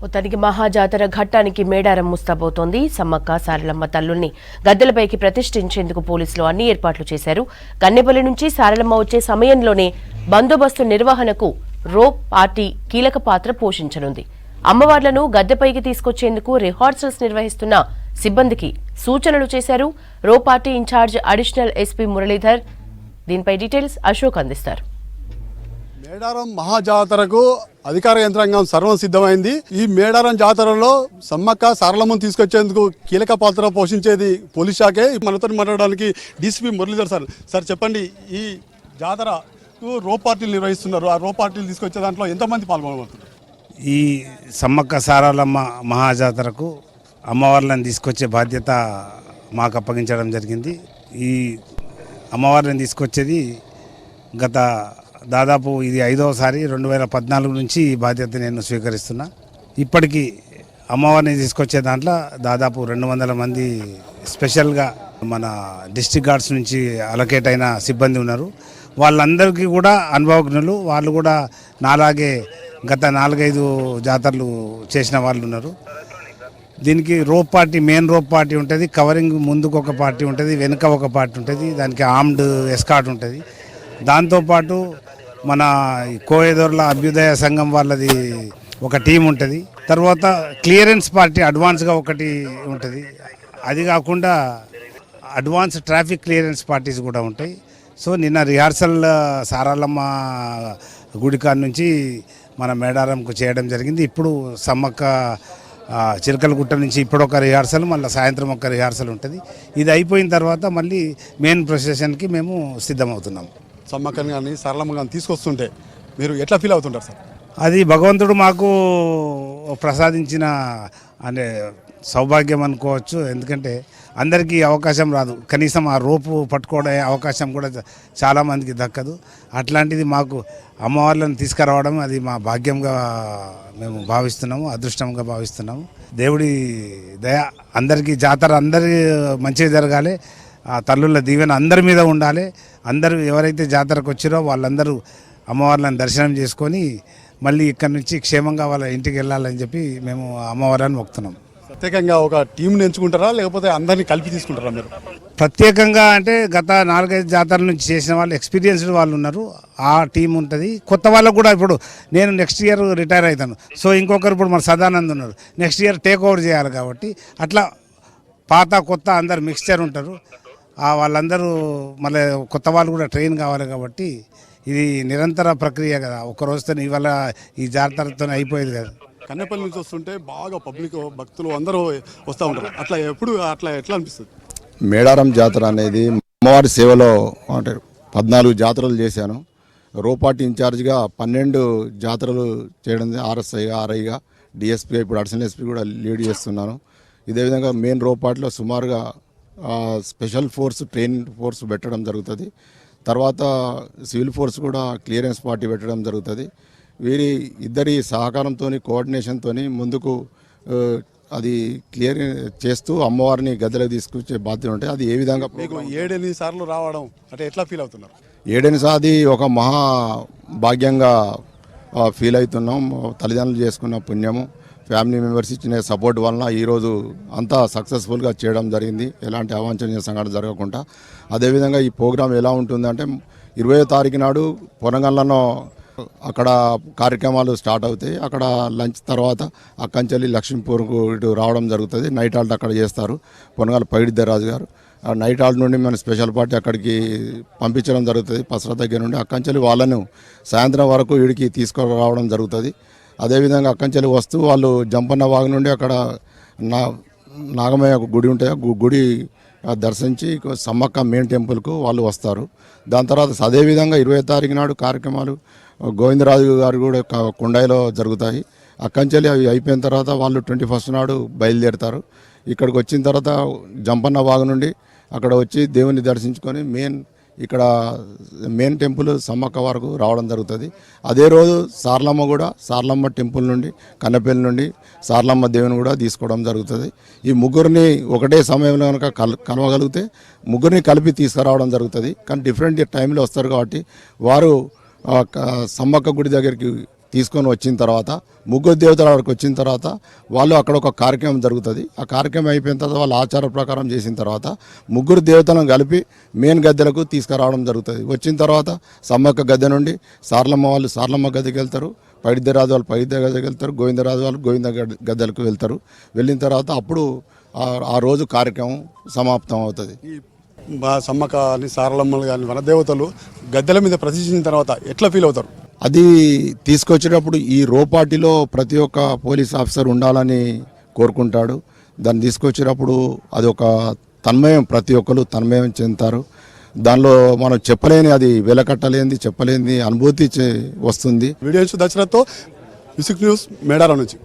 మొత్తానికి మహాజాతర ఘట్టానికి మేడారం ముస్తాబోతోంది. సమ్మక్క సారలమ్మ తల్లుల్ని గద్దెలపైకి ప్రతిష్ఠించేందుకు పోలీసులు అన్ని ఏర్పాట్లు చేశారు. కన్నెపల్లి నుంచి సారలమ్మ వచ్చే సమయంలోనే బందోబస్తు నిర్వహణకు రోప్ పార్టీ కీలక పాత్ర పోషించనుంది. అమ్మవార్లను గద్దెపైకి తీసుకొచ్చేందుకు రిహార్సల్స్ నిర్వహిస్తున్న సిబ్బందికి సూచనలు చేశారు rope party incharge additional SP Muralidhar. దీనిపై డీటెయిల్స్ అశోక్ అందిస్తారు. మేడారం మహాజాతరకు అధికార యంత్రాంగం సర్వం సిద్ధమైంది. ఈ మేడారం జాతరలో సమ్మక్క సారలమ్మను తీసుకొచ్చేందుకు కీలక పాత్ర పోషించేది పోలీస్ శాఖే. మనతో మాట్లాడడానికి డీసీపీ మురళీధర్ సార్ చెప్పండి, ఈ జాతర రోప్ పార్టీలు నిర్వహిస్తున్నారు. ఆ రోప్ పార్టీలు తీసుకొచ్చే దాంట్లో ఎంతమంది పాల్గొనబోతున్నారు? ఈ సమ్మక్క సారలమ్మ మహాజాతరకు అమ్మవార్లను తీసుకొచ్చే బాధ్యత మాకు అప్పగించడం జరిగింది. ఈ అమ్మవార్లను తీసుకొచ్చేది గత దాదాపు ఇది 5వసారి. 2014 నుంచి ఈ బాధ్యత నేను స్వీకరిస్తున్నా. ఇప్పటికీ అమ్మవారిని తీసుకొచ్చే దాంట్లో దాదాపు 200 మంది స్పెషల్గా మన డిస్ట్రిక్ట్ గార్డ్స్ నుంచి అలొకేట్ అయిన సిబ్బంది ఉన్నారు. వాళ్ళందరికీ కూడా అనుభవజ్ఞులు. వాళ్ళు కూడా నాలాగే గత 4-5 జాతరలు చేసిన వాళ్ళు ఉన్నారు. దీనికి rope party, main rope party ఉంటుంది. కవరింగ్ ముందుకు ఒక పార్టీ ఉంటుంది, వెనుక ఒక పార్టీ ఉంటుంది. దానికి ఆర్మ్డ్ ఎస్కార్ట్ ఉంటుంది. దాంతోపాటు మన కోయదొర్ల అభ్యుదయ సంఘం వాళ్ళది ఒక టీం ఉంటుంది. తర్వాత క్లియరెన్స్ పార్టీ అడ్వాన్స్గా ఒకటి ఉంటుంది. అది కాకుండా అడ్వాన్స్ ట్రాఫిక్ క్లియరెన్స్ పార్టీస్ కూడా ఉంటాయి. సో నిన్న రిహార్సల్ సారలమ్మ గుడికాడ నుంచి మన మేడారంకు చేయడం జరిగింది. ఇప్పుడు సమ్మక్క చిలకలగుట్ట నుంచి ఇప్పుడు ఒక రిహార్సల్, మళ్ళీ సాయంత్రం ఒక రిహార్సల్ ఉంటుంది. ఇది అయిపోయిన తర్వాత మళ్ళీ మెయిన్ ప్రొసెషన్కి మేము సిద్ధమవుతున్నాం. సమ్మక్కని కానీ సారలమ్మ కానీ తీసుకొస్తుంటే మీరు ఎట్లా ఫీల్ అవుతుంటారు సార్? అది భగవంతుడు మాకు ప్రసాదించిన అంటే సౌభాగ్యం అనుకోవచ్చు. ఎందుకంటే అందరికీ అవకాశం రాదు. కనీసం ఆ రోపు పట్టుకోవడం అవకాశం కూడా చాలామందికి దక్కదు. అట్లాంటిది మాకు అమ్మవార్లను తీసుకురావడం అది మా భాగ్యంగా మేము భావిస్తున్నాము, అదృష్టంగా భావిస్తున్నాము. దేవుడి దయ అందరికీ, జాతర అందరి మంచిగా జరగాలి. ఆ తల్లుల దీవెన అందరి మీద ఉండాలి. అందరూ ఎవరైతే జాతరకు వచ్చారో వాళ్ళందరూ అమ్మవార్లను దర్శనం చేసుకొని మళ్ళీ ఇక్కడి నుంచి క్షేమంగా వాళ్ళ ఇంటికి వెళ్ళాలని చెప్పి మేము అమ్మవారిని మొక్కుతున్నాం. ప్రత్యేకంగా ఒక టీంని ఎంచుకుంటారా లేకపోతే అందరినీ కలిపి తీసుకుంటారా మీరు? ప్రత్యేకంగా అంటే గత 4-5 జాతరల నుంచి చేసిన వాళ్ళు, ఎక్స్పీరియన్స్డ్ వాళ్ళు ఉన్నారు. ఆ టీం ఉంటుంది. కొత్త వాళ్ళకు కూడా ఇప్పుడు నేను నెక్స్ట్ ఇయర్ రిటైర్ అవుతాను. సో ఇంకొకరు ఇప్పుడు మన సదానంద్ ఉన్నారు. నెక్స్ట్ ఇయర్ టేక్ ఓవర్ చేయాలి. కాబట్టి అట్లా పాత కొత్త అందరు మిక్స్చర్ ఉంటారు. వాళ్ళందరూ మళ్ళీ కొత్త వాళ్ళు కూడా ట్రైన్ కావాలి. కాబట్టి ఇది నిరంతర ప్రక్రియ కదా. ఒక్కరోజుతో ఇవాళ ఈ జాతరతో అయిపోయేది కదా. కన్నెపల్లి నుంచి వస్తుంటే బాగా పబ్లిక్ భక్తులు అందరూ వస్తూ ఉంటారు. అట్లా ఎట్లా అనిపిస్తుంది? మేడారం జాతర అనేది అమ్మవారి సేవలో అంటే 14 జాతరలు చేశాను. రోపాటి ఇన్ఛార్జ్గా 12 జాతరలు చేయడం, ఆర్ఎస్ఐగా, ఆర్ఐగా, డిఎస్పీగా, ఇప్పుడు అడిషనల్ ఎస్పీ కూడా లీడ్ చేస్తున్నాను. ఇదే విధంగా మెయిన్ రోపాటిలో సుమారుగా స్పెషల్ ఫోర్స్, ట్రైనింగ్ ఫోర్స్ పెట్టడం జరుగుతుంది. తర్వాత సివిల్ ఫోర్స్ కూడా క్లియరెన్స్ పార్టీ పెట్టడం జరుగుతుంది. వీరి ఇద్దరి సహకారంతో, కోఆర్డినేషన్తో ముందుకు అది క్లియర్ చేస్తూ అమ్మవారిని గద్దెలకు తీసుకొచ్చే బాధ్యత ఉంటాయి. అది ఏ విధంగా మీకు 7-8 సార్లు రావడం అంటే ఎట్లా ఫీల్ అవుతున్నారు? 7 సార్లు ఒక మహా భాగ్యంగా ఫీల్ అవుతున్నాం. తల్లిదండ్రులు చేసుకున్న పుణ్యము, ఫ్యామిలీ మెంబర్స్ ఇచ్చిన సపోర్ట్ వలన ఈరోజు అంతా సక్సెస్ఫుల్గా చేయడం జరిగింది. ఎలాంటి అవాంఛనీయ సంఘటన జరగకుండా. అదేవిధంగా ఈ ప్రోగ్రాం ఎలా ఉంటుందంటే 20వ తారీఖు నాడు పొనగండ్లలో అక్కడ కార్యక్రమాలు స్టార్ట్ అవుతాయి. అక్కడ లంచ్ తర్వాత అక్కంచెల్లి లక్ష్మీపూర్కు ఇటు రావడం జరుగుతుంది. నైట్ హాల్ట్ అక్కడ చేస్తారు పొనగల్ పైడిద్దరాజు గారు. ఆ నైట్ హాల్ట్ నుండి మన స్పెషల్ పార్టీ అక్కడికి పంపించడం జరుగుతుంది. పసరా దగ్గర నుండి అక్కంచెల్లి వాళ్ళను సాయంత్రం వరకు వీడికి తీసుకురావడం జరుగుతుంది. అదేవిధంగా అక్కంచెల్లి వస్తూ వాళ్ళు జంపన్న వాగు నుండి అక్కడ నాగమయ్య గుడి ఉంటుంది. గుడి దర్శించి సమ్మక్క మెయిన్ టెంపుల్కు వాళ్ళు వస్తారు. దాని తర్వాత అదేవిధంగా 20వ తారీఖు నాడు కార్యక్రమాలు గోవిందరాజు గారు కూడా కొండాయిలో జరుగుతాయి. అక్కంచెల్లి అవి అయిపోయిన తర్వాత వాళ్ళు 21st నాడు బయలుదేరుతారు. ఇక్కడికి వచ్చిన తర్వాత జంపన్న వాగు నుండి అక్కడ వచ్చి దేవుని దర్శించుకొని ఇక్కడ మెయిన్ టెంపుల్ సమ్మక్క వరకు రావడం జరుగుతుంది. అదే రోజు సారలమ్మ టెంపుల్ నుండి, కన్నెపల్లి నుండి సారలమ్మ దేవుని కూడా తీసుకోవడం జరుగుతుంది. ఈ ముగ్గురిని ఒకటే సమయంలో కనుక కలవగలిగితే ముగ్గురిని కలిపి తీసుకురావడం జరుగుతుంది. కానీ డిఫరెంట్ టైంలో వస్తారు కాబట్టి వారు సమ్మక్క గుడి దగ్గరికి తీసుకొని వచ్చిన తర్వాత ముగ్గురు దేవతల అక్కడికి వచ్చిన తర్వాత వాళ్ళు అక్కడ ఒక కార్యక్రమం జరుగుతుంది. ఆ కార్యక్రమం అయిపోయిన తర్వాత వాళ్ళు ఆచార ప్రకారం చేసిన తర్వాత ముగ్గురు దేవతలను కలిపి మెయిన్ గద్దెలకు తీసుకురావడం జరుగుతుంది. వచ్చిన తర్వాత సమ్మక్క గద్దె నుండి సారలమ్మ వాళ్ళు సారలమ్మ గద్దెకి వెళ్తారు, పైడిద్దరాజు వాళ్ళు పైడిద్ద గద్దెకి వెళ్తారు, గోవిందరాజు వాళ్ళు గోవింద గద్దెలకు వెళ్తారు. వెళ్ళిన తర్వాత అప్పుడు ఆ రోజు కార్యక్రమం సమాప్తం అవుతుంది. మా సమ్మక్క అని సారలమ్మలు కానీ వనదేవతలు గద్దెల మీద ప్రతిష్ఠించిన తర్వాత ఎట్లా ఫీల్ అవుతారు? అది తీసుకొచ్చేటప్పుడు ఈ రోపాటిలో ప్రతి ఒక్క పోలీస్ ఆఫీసర్ ఉండాలని కోరుకుంటాడు. దాన్ని తీసుకొచ్చేటప్పుడు అది ఒక తన్మయం, ప్రతి ఒక్కరు తన్మయం చెందుతారు. దానిలో మనం చెప్పలేని, అది వెలకట్టలేనిది, చెప్పలేనిది అనుభూతి వస్తుంది. వీడియో దర్శనతో విసుక్ న్యూస్ మేడారం నుంచి.